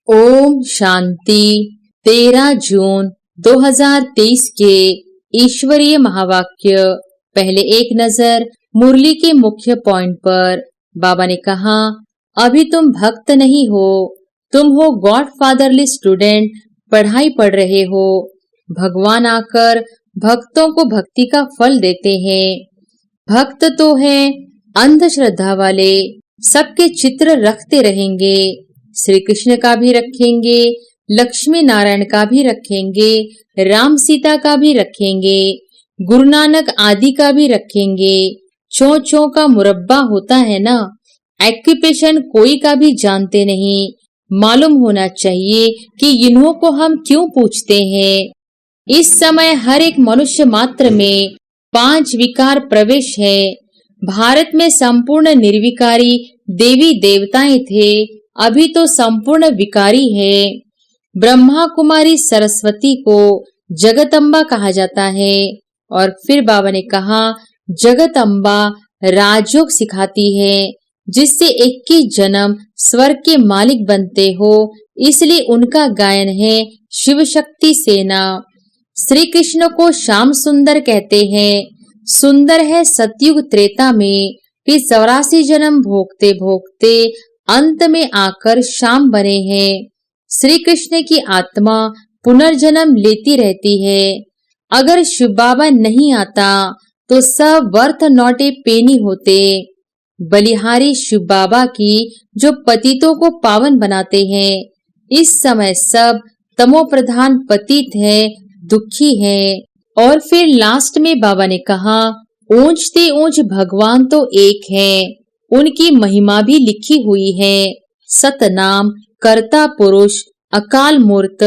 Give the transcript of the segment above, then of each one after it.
ओम शांति। 13 जून 2023 के ईश्वरीय महावाक्य। पहले एक नजर मुरली के मुख्य पॉइंट पर। बाबा ने कहा, अभी तुम भक्त नहीं हो, तुम हो गॉड फादरली स्टूडेंट, पढ़ाई पढ़ रहे हो। भगवान आकर भक्तों को भक्ति का फल देते हैं। भक्त तो हैं अंधश्रद्धा वाले, सबके चित्र रखते रहेंगे। श्री कृष्ण का भी रखेंगे, लक्ष्मी नारायण का भी रखेंगे, राम सीता का भी रखेंगे, गुरु नानक आदि का भी रखेंगे। चौ चौ का मुरब्बा होता है ना। एक्यूपेशन कोई का भी जानते नहीं। मालूम होना चाहिए कि इन्हों को हम क्यों पूछते हैं। इस समय हर एक मनुष्य मात्र में 5 विकार प्रवेश है। भारत में संपूर्ण निर्विकारी देवी देवताएं थे, अभी तो संपूर्ण विकारी है। ब्रह्मा कुमारी सरस्वती को जगदम्बा कहा जाता है। और फिर बाबा ने कहा, जगदम्बा राजयोग सिखाती है, जिससे 21 जन्म स्वर्ग के मालिक बनते हो। इसलिए उनका गायन है शिव शक्ति सेना। श्री कृष्ण को श्याम सुंदर कहते हैं। सुंदर है सतयुग त्रेता में, फिर 84 जन्म भोगते भोगते अंत में आकर श्याम बने हैं। श्री कृष्ण की आत्मा पुनर्जन्म लेती रहती है। अगर शिव बाबा नहीं आता तो सब वर्थ नॉट ए पेनी होते। बलिहारी शिव बाबा की जो पतितों को पावन बनाते हैं। इस समय सब तमो प्रधान पतित है, दुखी है। और फिर लास्ट में बाबा ने कहा, ऊंचते ऊंच भगवान तो एक है, उनकी महिमा भी लिखी हुई है। सतनाम, कर्ता पुरुष, अकाल मूर्त,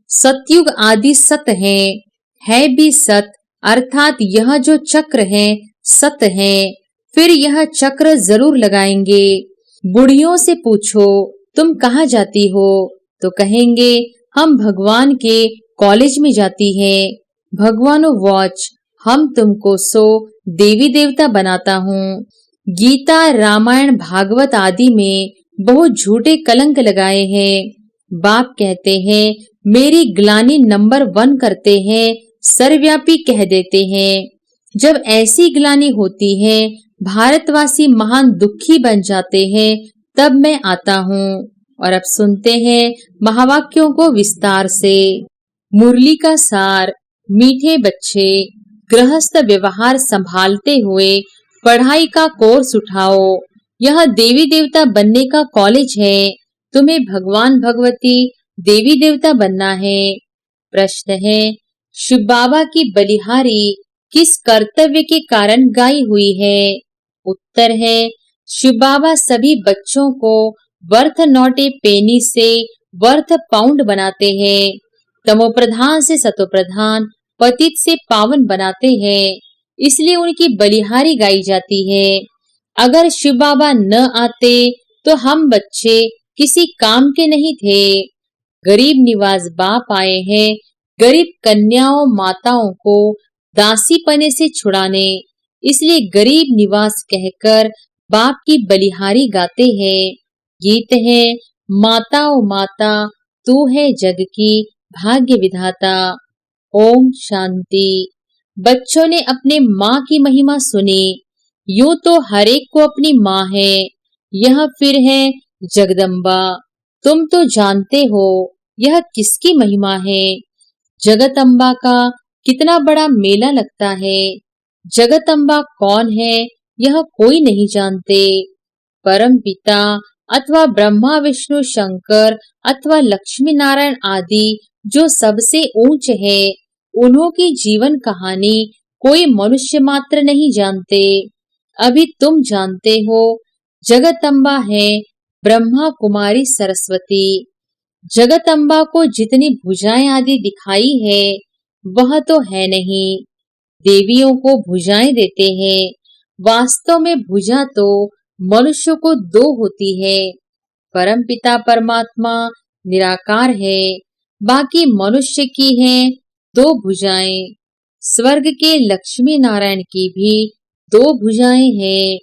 सतयुग आदि सत है भी सत, अर्थात यह जो चक्र है सत है। फिर यह चक्र जरूर लगाएंगे। बुढ़ियों से पूछो तुम कहाँ जाती हो, तो कहेंगे हम भगवान के कॉलेज में जाती है। भगवानो वॉच, हम तुमको सो देवी देवता बनाता हूँ। गीता, रामायण, भागवत आदि में बहुत झूठे कलंक लगाए हैं। बाप कहते हैं मेरी ग्लानि नंबर 1 करते हैं, सर्वव्यापी कह देते हैं। जब ऐसी ग्लानि होती है, भारतवासी महान दुखी बन जाते हैं, तब मैं आता हूँ। और अब सुनते हैं महावाक्यों को विस्तार से। मुरली का सार। मीठे बच्चे, गृहस्थ व्यवहार संभालते हुए पढ़ाई का कोर्स उठाओ। यह देवी देवता बनने का कॉलेज है। तुम्हें भगवान भगवती देवी देवता बनना है। प्रश्न है, शिव बाबा की बलिहारी किस कर्तव्य के कारण गाई हुई है? उत्तर है, शिव बाबा सभी बच्चों को वर्थ नॉट ए पेनी से वर्थ पाउंड बनाते हैं। तमो प्रधान से सतो प्रधान, पतित से पावन बनाते हैं। इसलिए उनकी बलिहारी गाई जाती है। अगर शिव बाबा न आते तो हम बच्चे किसी काम के नहीं थे। गरीब निवास बाप आए हैं गरीब कन्याओं माताओं को दासी पने से छुड़ाने। इसलिए गरीब निवास कहकर बाप की बलिहारी गाते हैं। गीत है, माताओं माता तू है जग की भाग्य विधाता। ओम शांति। बच्चों ने अपने माँ की महिमा सुनी। यूं तो हर एक को अपनी माँ है। यह फिर है जगदम्बा। तुम तो जानते हो यह किसकी महिमा है। जगदम्बा का कितना बड़ा मेला लगता है। जगदम्बा कौन है यह कोई नहीं जानते। परम पिता अथवा ब्रह्मा विष्णु शंकर अथवा लक्ष्मी नारायण आदि जो सबसे ऊंच है, उन्हों की जीवन कहानी कोई मनुष्य मात्र नहीं जानते। अभी तुम जानते हो। जगदम्बा है ब्रह्मा कुमारी सरस्वती। जगदम्बा को जितनी भुजाएं आदि दिखाई है वह तो है नहीं। देवियों को भुजाएं देते हैं। वास्तव में भुजा तो मनुष्य को 2 होती है। परम पिता परमात्मा निराकार है, बाकी मनुष्य की हैं 2 भुजाएं। स्वर्ग के लक्ष्मी नारायण की भी 2 भुजाएं हैं।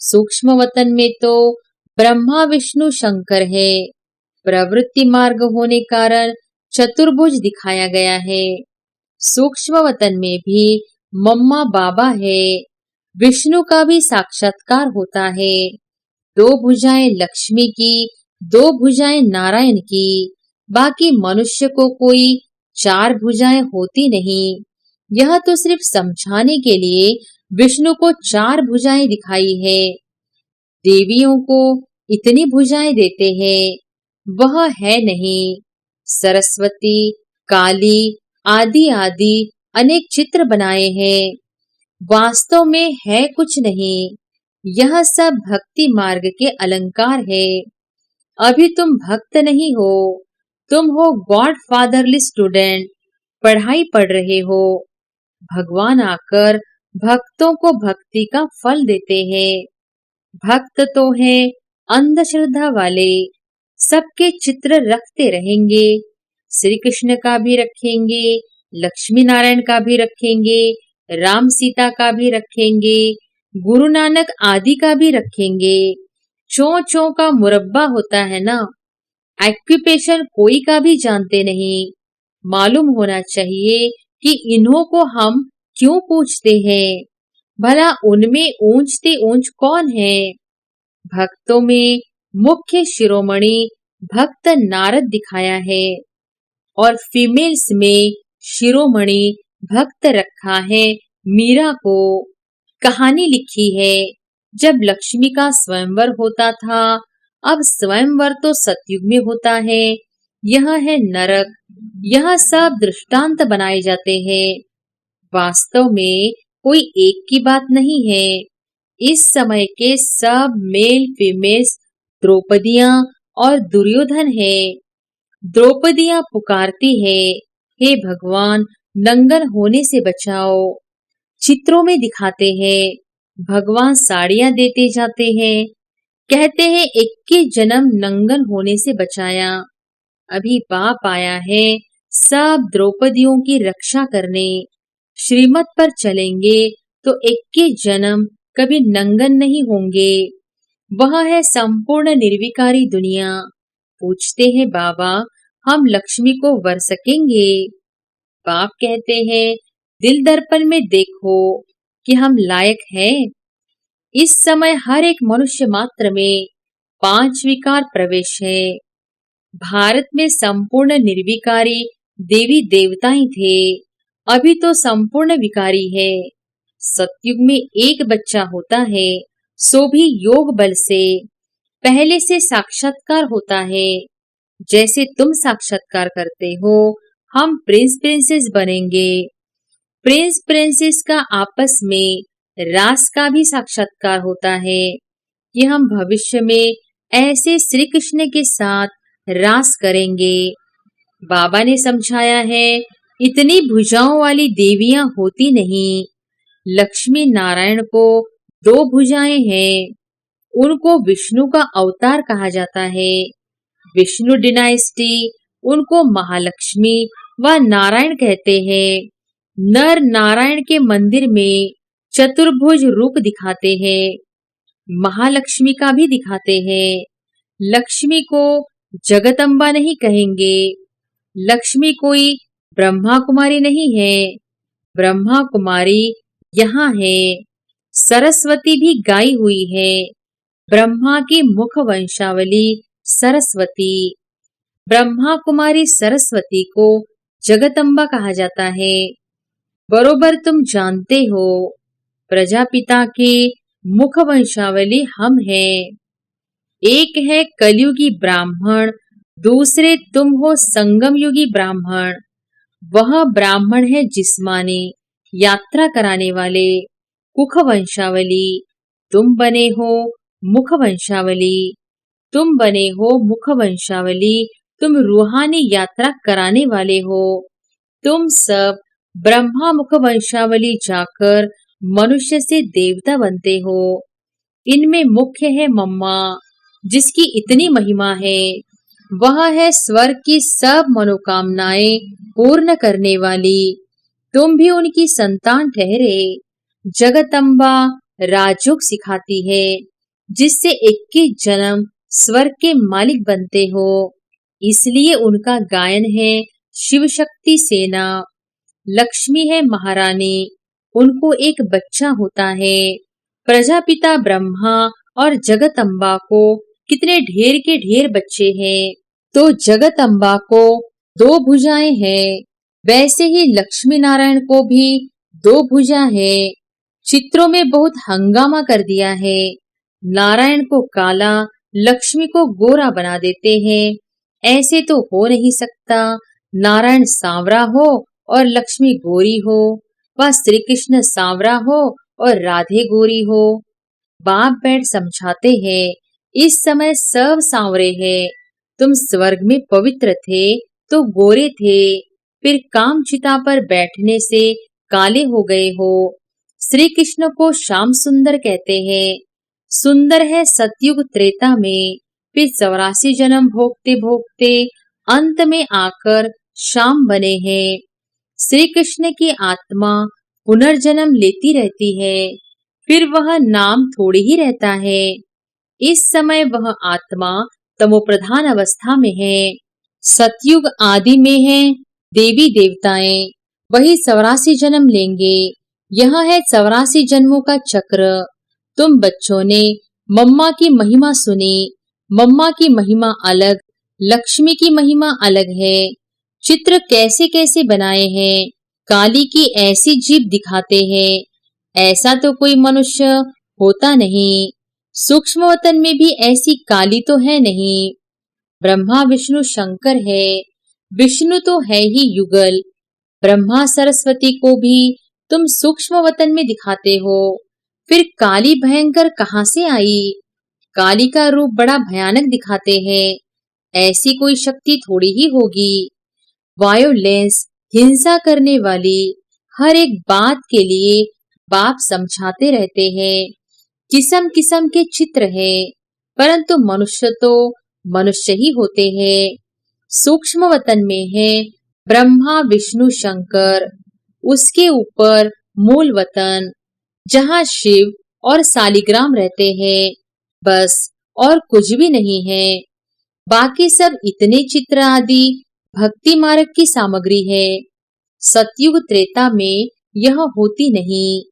सूक्ष्म वतन में तो ब्रह्मा विष्णु शंकर है। प्रवृत्ति मार्ग होने कारण चतुर्भुज दिखाया गया है। सूक्ष्म वतन में भी मम्मा बाबा है। विष्णु का भी साक्षात्कार होता है। दो भुजाएं लक्ष्मी की, दो भुजाएं नारायण की। बाकी मनुष्य को कोई चार भुजाएं होती नहीं। यह तो सिर्फ समझाने के लिए विष्णु को चार भुजाएं दिखाई है। देवियों को इतनी भुजाएं देते हैं, वह है नहीं। सरस्वती, काली आदि आदि अनेक चित्र बनाए हैं, वास्तव में है कुछ नहीं। यह सब भक्ति मार्ग के अलंकार है। अभी तुम भक्त नहीं हो, तुम हो गॉड फादरली स्टूडेंट, पढ़ाई पढ़ रहे हो। भगवान आकर भक्तों को भक्ति का फल देते हैं। भक्त तो है अंधश्रद्धा वाले, सबके चित्र रखते रहेंगे। श्री कृष्ण का भी रखेंगे, लक्ष्मी नारायण का भी रखेंगे, राम सीता का भी रखेंगे, गुरु नानक आदि का भी रखेंगे। चों चों का मुरब्बा होता है ना। ऑक्यूपेशन कोई का भी जानते नहीं। मालूम होना चाहिए कि इन्हों को हम क्यों पूछते हैं। भला उनमें ऊंचते ऊंच कौन है। भक्तों में मुख्य शिरोमणि भक्त नारद दिखाया है और फीमेल्स में शिरोमणि भक्त रखा है मीरा को। कहानी लिखी है, जब लक्ष्मी का स्वयंवर होता था। अब स्वयंवर तो सतयुग में होता है। यह है नरक। यह सब दृष्टांत बनाए जाते हैं, वास्तव में कोई एक की बात नहीं है। इस समय के सब मेल फीमेल्स द्रौपदियां और दुर्योधन है। द्रौपदियां पुकारती है, हे भगवान नंगन होने से बचाओ। चित्रों में दिखाते हैं, भगवान साड़ियां देते जाते हैं, कहते हैं 21 जन्म नंगन होने से बचाया। अभी बाप आया है सब द्रौपदियों की रक्षा करने। श्रीमत पर चलेंगे तो 21 जन्म कभी नंगन नहीं होंगे। वह है संपूर्ण निर्विकारी दुनिया। पूछते हैं बाबा हम लक्ष्मी को वर सकेंगे। बाप कहते हैं दिल दर्पण में देखो कि हम लायक हैं। इस समय हर एक मनुष्य मात्र में 5 विकार प्रवेश है। भारत में संपूर्ण निर्विकारी देवी देवताएं थे, अभी तो संपूर्ण विकारी है। सतयुग में एक बच्चा होता है, सो भी योग बल से। पहले से साक्षात्कार होता है, जैसे तुम साक्षात्कार करते हो। हम प्रिंस प्रिंसेस बनेंगे। प्रिंस प्रिंसेस का आपस में रास का भी साक्षात्कार होता है कि हम भविष्य में ऐसे श्री कृष्ण के साथ रास करेंगे। बाबा ने समझाया है इतनी भुजाओं वाली देवियां होती नहीं। लक्ष्मी नारायण को 2 भुजाएं हैं। उनको विष्णु का अवतार कहा जाता है। विष्णु डिनाइस्टी उनको महालक्ष्मी व नारायण कहते हैं। नर नारायण के मंदिर में चतुर्भुज रूप दिखाते हैं, महालक्ष्मी का भी दिखाते हैं। लक्ष्मी को जगदम्बा नहीं कहेंगे। लक्ष्मी कोई ब्रह्मा कुमारी नहीं है, ब्रह्मा कुमारी यहाँ है। सरस्वती भी गाई हुई है, ब्रह्मा की मुख वंशावली सरस्वती। ब्रह्मा कुमारी सरस्वती को जगदम्बा कहा जाता है। बरोबर तुम जानते हो, प्रजापिता के मुख वंशावली हम हैं। एक है कलयुगी ब्राह्मण, दूसरे तुम हो संगम युगी ब्राह्मण। वह ब्राह्मण है जिस्मानी, यात्रा कराने वाले। कुख वंशावली तुम बने हो, मुख वंशावली तुम बने हो। मुख वंशावली तुम रूहानी यात्रा कराने वाले हो। तुम सब ब्रह्मा मुख वंशावली जाकर मनुष्य से देवता बनते हो। इनमें मुख्य है मम्मा, जिसकी इतनी महिमा है। वह है स्वर्ग की सब मनोकामनाएं पूर्ण करने वाली। तुम भी उनकी संतान ठहरे। जगदम्बा राजयोग सिखाती है, जिससे 21 जन्म स्वर्ग के मालिक बनते हो। इसलिए उनका गायन है शिव शक्ति सेना। लक्ष्मी है महारानी, उनको एक बच्चा होता है। प्रजापिता ब्रह्मा और जगदम्बा को कितने ढेर के ढेर बच्चे हैं। तो जगदम्बा को 2 भुजाएं हैं, वैसे ही लक्ष्मी नारायण को भी 2 भुजा है। चित्रों में बहुत हंगामा कर दिया है। नारायण को काला, लक्ष्मी को गोरा बना देते हैं। ऐसे तो हो नहीं सकता, नारायण सांवरा हो और लक्ष्मी गोरी हो, व श्री कृष्ण सांवरा हो और राधे गोरी हो। बाप बैठ समझाते हैं, इस समय सब सांवरे हैं। तुम स्वर्ग में पवित्र थे तो गोरे थे, फिर काम चिता पर बैठने से काले हो गए हो। श्री कृष्ण को श्याम सुंदर कहते हैं। सुंदर है सतयुग त्रेता में, फिर 84 जन्म भोगते भोगते अंत में आकर श्याम बने हैं। श्री कृष्ण की आत्मा पुनर्जन्म लेती रहती है, फिर वह नाम थोड़ी ही रहता है। इस समय वह आत्मा तमोप्रधान अवस्था में है। सतयुग आदि में है देवी देवताएं, वही 84 जन्म लेंगे। यह है 84 जन्मों का चक्र। तुम बच्चों ने मम्मा की महिमा सुनी। मम्मा की महिमा अलग, लक्ष्मी की महिमा अलग है। चित्र कैसे कैसे बनाए हैं। काली की ऐसी जीभ दिखाते हैं, ऐसा तो कोई मनुष्य होता नहीं। सूक्ष्म वतन में भी ऐसी काली तो है नहीं। ब्रह्मा विष्णु शंकर है, विष्णु तो है ही युगल। ब्रह्मा सरस्वती को भी तुम सूक्ष्म वतन में दिखाते हो, फिर काली भयंकर कहाँ से आई। काली का रूप बड़ा भयानक दिखाते हैं, ऐसी कोई शक्ति थोड़ी ही होगी। वायोलेंस, हिंसा करने वाली हर एक बात के लिए बाप समझाते रहते हैं। किस्म किस्म के चित्र है, परंतु मनुष्य तो मनुष्य ही होते हैं। सूक्ष्म वतन में है ब्रह्मा विष्णु शंकर, उसके ऊपर मूल वतन जहाँ शिव और सालिग्राम रहते हैं, बस और कुछ भी नहीं है। बाकी सब इतने चित्र आदि भक्ति मार्ग की सामग्री है। सतयुग त्रेता में यह होती नहीं।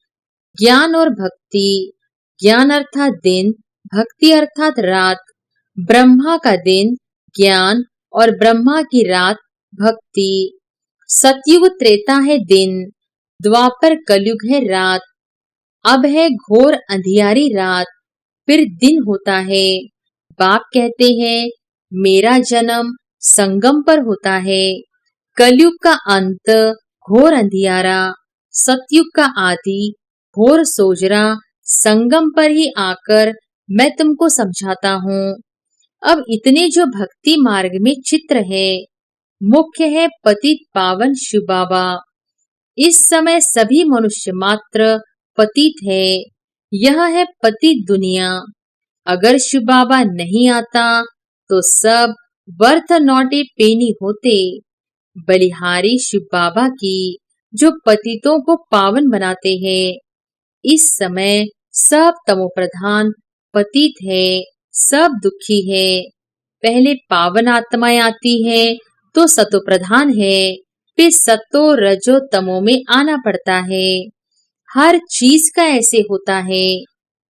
ज्ञान और भक्ति, ज्ञान अर्थात दिन, भक्ति अर्थात रात। ब्रह्मा का दिन ज्ञान और ब्रह्मा की रात भक्ति। सतयुग त्रेता है दिन, द्वापर कलयुग है रात। अब है घोर अंधियारी रात, फिर दिन होता है। बाप कहते हैं मेरा जन्म संगम पर होता है। कलयुग का अंत घोर अंधियारा, सतयुग का आदि घोर सोजरा संगम पर ही आकर मैं तुमको समझाता हूँ। अब इतने जो भक्ति मार्ग में चित्र है, मुख्य है पतित पावन शिव बाबा। इस समय सभी मनुष्य मात्र पतित है। यह है पतित दुनिया। अगर शिव बाबा नहीं आता तो सब वर्थ नॉट ए पेनी होते। बलिहारी शिव बाबा की जो पतितों को पावन बनाते हैं। इस समय सब तमोप्रधान पतित है, सब दुखी है। पहले पावन आत्माएं आती है तो सतोप्रधान है, फिर सतो रजो तमो में आना पड़ता है। हर चीज का ऐसे होता है।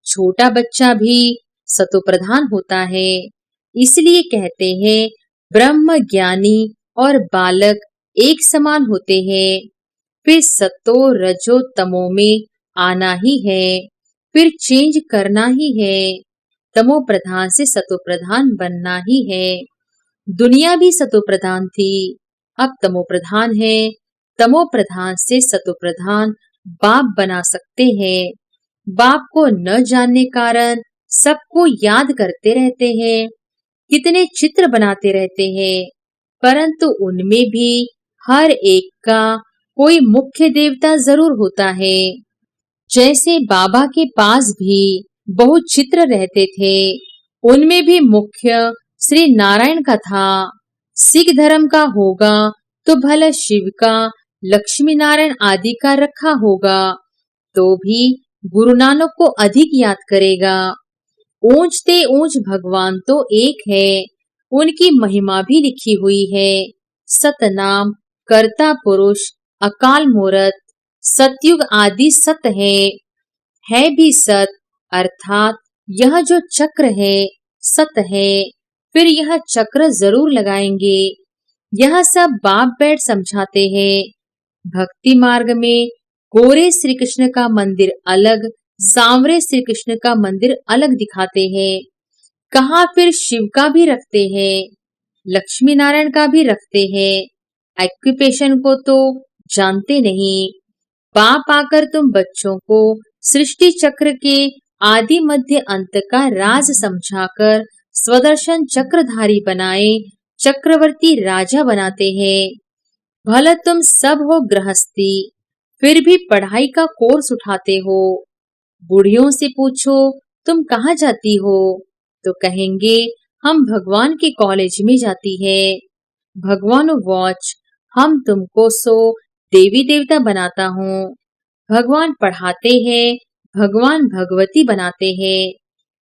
छोटा बच्चा भी सतोप्रधान होता है। इसलिए कहते हैं ब्रह्म ज्ञानी और बालक एक समान होते हैं। फिर सतो रजो तमो में आना ही है, फिर चेंज करना ही है। तमो प्रधान से सतो प्रधान बनना ही है। दुनिया भी सतो प्रधान थी, अब तमो प्रधान है। तमो प्रधान से सतो प्रधान बाप बना सकते हैं। बाप को न जानने कारण सबको याद करते रहते हैं, कितने चित्र बनाते रहते हैं, परंतु उनमें भी हर एक का कोई मुख्य देवता जरूर होता है। जैसे बाबा के पास भी बहुत चित्र रहते थे, उनमें भी मुख्य श्री नारायण का था। सिख धर्म का होगा तो भला शिव का, लक्ष्मी नारायण आदि का रखा होगा, तो भी गुरु नानक को अधिक याद करेगा। ऊंचते ऊंच भगवान तो एक है, उनकी महिमा भी लिखी हुई है। सतनाम, कर्ता पुरुष, अकाल मूरत, सतयुग आदि सत है भी सत, अर्थात यह जो चक्र है सत है, फिर यह चक्र जरूर लगाएंगे। यह सब बाप बैठ समझाते हैं। भक्ति मार्ग में गोरे श्री कृष्ण का मंदिर अलग, सांवरे श्री कृष्ण का मंदिर अलग दिखाते हैं। कहाँ फिर शिव का भी रखते हैं, लक्ष्मी नारायण का भी रखते हैं। एक्यूपेशन को तो जानते नहीं। बाप आकर तुम बच्चों को सृष्टि चक्र के आदि मध्य अंत का राज समझाकर स्वदर्शन चक्रधारी बनाए, चक्रवर्ती राजा बनाते हैं। भला तुम सब हो गृहस्थी, फिर भी पढ़ाई का कोर्स उठाते हो। बुढ़ियों से पूछो तुम कहाँ जाती हो, तो कहेंगे हम भगवान के कॉलेज में जाती है। भगवान वॉच, हम तुमको सो देवी देवता बनाता हूँ। भगवान पढ़ाते हैं, भगवान भगवती बनाते हैं,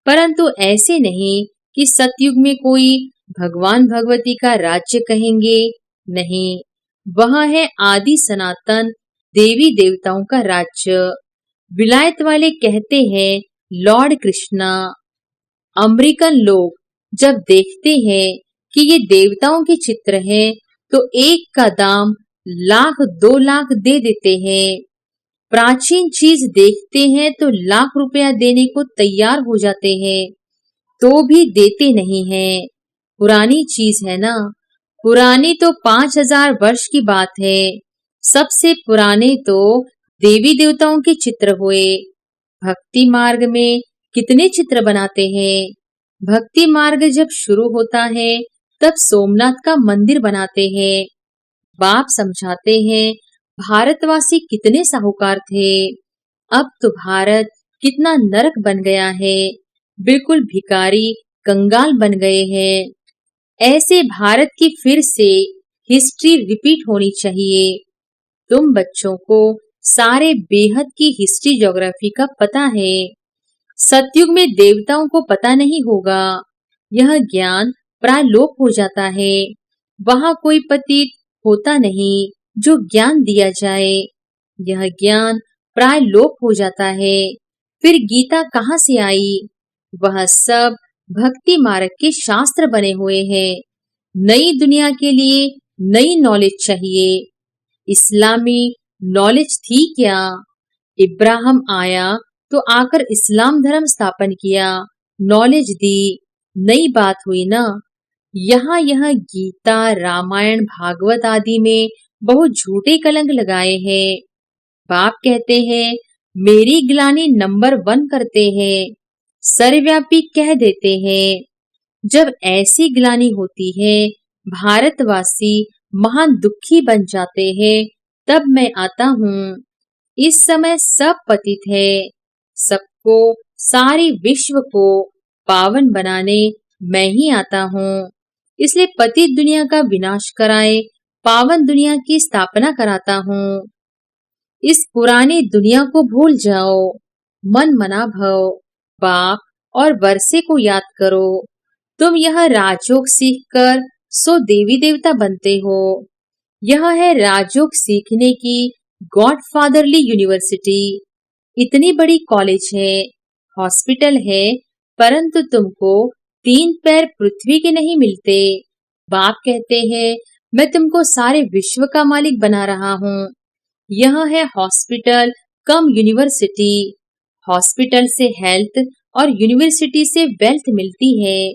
परंतु ऐसे नहीं कि सतयुग में कोई भगवान भगवती का राज्य कहेंगे। नहीं, वह है आदि सनातन देवी देवताओं का राज्य। विलायत वाले कहते हैं लॉर्ड कृष्णा। अमेरिकन लोग जब देखते हैं कि ये देवताओं के चित्र हैं, तो एक का दाम 1,00,000-2,00,000 दे देते हैं। प्राचीन चीज देखते हैं तो लाख रुपया देने को तैयार हो जाते हैं, तो भी देते नहीं हैं। पुरानी चीज है ना, पुरानी तो 5,000 वर्ष की बात है। सबसे पुराने तो देवी देवताओं के चित्र हुए। भक्ति मार्ग में कितने चित्र बनाते हैं। भक्ति मार्ग जब शुरू होता है तब सोमनाथ का मंदिर बनाते हैं। बाप समझाते हैं भारतवासी कितने साहूकार थे, अब तो भारत कितना नरक बन गया है, बिल्कुल भिखारी कंगाल बन गए हैं। ऐसे भारत की फिर से हिस्ट्री रिपीट होनी चाहिए। तुम बच्चों को सारे बेहद की हिस्ट्री ज्योग्राफी का पता है। सतयुग में देवताओं को पता नहीं होगा, यह ज्ञान प्राय लोप हो जाता है। वहां कोई पतित होता नहीं जो ज्ञान दिया जाए, यह ज्ञान प्राय लोप हो जाता है। फिर गीता कहाँ से आई? वह सब भक्ति मार्ग के शास्त्र बने हुए हैं। नई दुनिया के लिए नई नॉलेज चाहिए। इस्लामी नॉलेज थी क्या? इब्राहिम आया तो आकर इस्लाम धर्म स्थापन किया, नॉलेज दी, नई बात हुई ना। यहाँ यह गीता, रामायण, भागवत आदि में बहुत झूठे कलंक लगाए हैं। बाप कहते हैं मेरी ग्लानि नंबर 1 करते हैं, सर्वव्यापी कह देते हैं। जब ऐसी ग्लानि होती है, भारतवासी महान दुखी बन जाते हैं, तब मैं आता हूँ। इस समय सब पतित है, सबको, सारे विश्व को पावन बनाने मैं ही आता हूँ। इसलिए पतित दुनिया का विनाश कराए पावन दुनिया की स्थापना कराता हूँ। इस पुरानी दुनिया को भूल जाओ, मन मना भव, बाप और वर्षे को याद करो। तुम यह राजयोग सीखकर सो देवी देवता बनते हो। यह है राजयोग सीखने की गॉडफादरली यूनिवर्सिटी। इतनी बड़ी कॉलेज है, हॉस्पिटल है, परंतु तुमको 3 पैर पृथ्वी के नहीं मिलते। बाप कहते हैं मैं तुमको सारे विश्व का मालिक बना रहा हूँ। यह है हॉस्पिटल कम यूनिवर्सिटी। हॉस्पिटल से हेल्थ और यूनिवर्सिटी से वेल्थ मिलती है।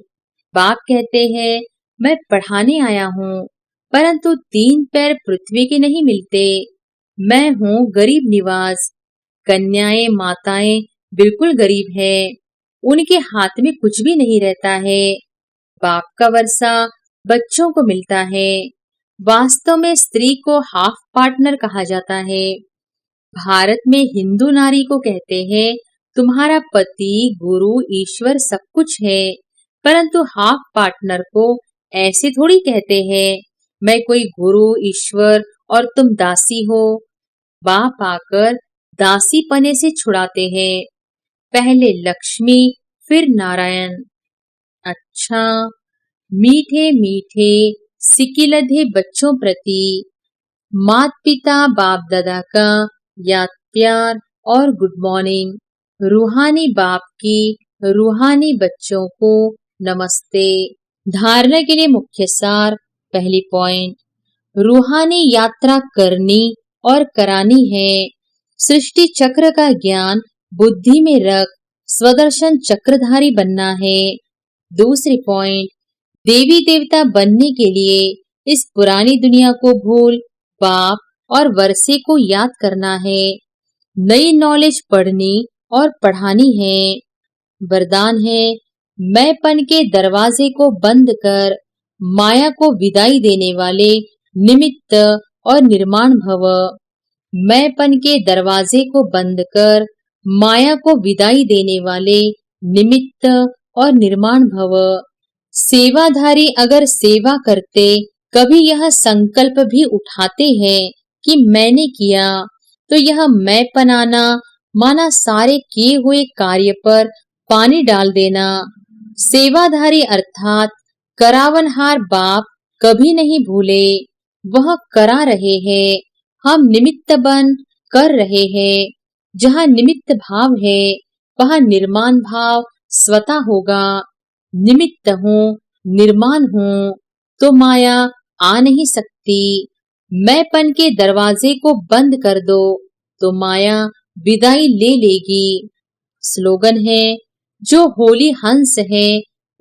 बाप कहते हैं मैं पढ़ाने आया हूँ, परंतु 3 पैर पृथ्वी के नहीं मिलते। मैं हूँ गरीब निवास। कन्याएं, माताएं बिल्कुल गरीब है, उनके हाथ में कुछ भी नहीं रहता है। बाप का वर्षा बच्चों को मिलता है। वास्तव में स्त्री को हाफ पार्टनर कहा जाता है। भारत में हिंदू नारी को कहते हैं तुम्हारा पति, गुरु, ईश्वर सब कुछ है, परंतु हाफ पार्टनर को ऐसे थोड़ी कहते हैं मैं कोई गुरु, ईश्वर और तुम दासी हो। बाप आकर दासी पने से छुड़ाते हैं, पहले लक्ष्मी फिर नारायण। अच्छा, मीठे मीठे सिकिलधे बच्चों प्रति माता पिता बाप दादा का याद प्यार और गुड मॉर्निंग। रूहानी बाप की रूहानी बच्चों को नमस्ते। धारणा के लिए मुख्य सार। पहली पॉइंट, रूहानी यात्रा करनी और करानी है। सृष्टि चक्र का ज्ञान बुद्धि में रख स्वदर्शन चक्रधारी बनना है। दूसरी पॉइंट, देवी देवता बनने के लिए इस पुरानी दुनिया को भूल बाप और वर्षे को याद करना है। नई नॉलेज पढ़नी और पढ़ानी है। वरदान है, मैंपन के दरवाजे को बंद कर माया को विदाई देने वाले निमित्त और निर्माण भव। मैंपन के दरवाजे को बंद कर माया को विदाई देने वाले निमित्त और निर्माण भव। सेवाधारी अगर सेवा करते कभी यह संकल्प भी उठाते हैं कि मैंने किया, तो यह मैंपन आना माना सारे किए हुए कार्य पर पानी डाल देना। सेवाधारी अर्थात करावनहार बाप कभी नहीं भूले, वह करा रहे हैं, हम निमित्त बन कर रहे हैं। जहाँ निमित्त भाव है वहाँ निर्माण भाव स्वतः होगा। निमित्त हूँ, निर्माण हूँ, तो माया आ नहीं सकती। मैंपन के दरवाजे को बंद कर दो तो माया विदाई ले लेगी। स्लोगन है, जो होली हंस है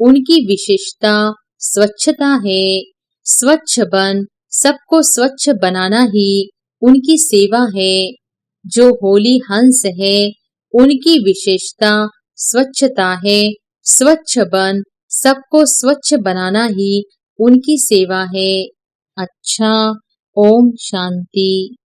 उनकी विशेषता स्वच्छता है। स्वच्छ बन सबको स्वच्छ बनाना ही उनकी सेवा है। जो होली हंस है उनकी विशेषता स्वच्छता है। स्वच्छ बन सबको स्वच्छ बनाना ही उनकी सेवा है। अच्छा, ओम शांति।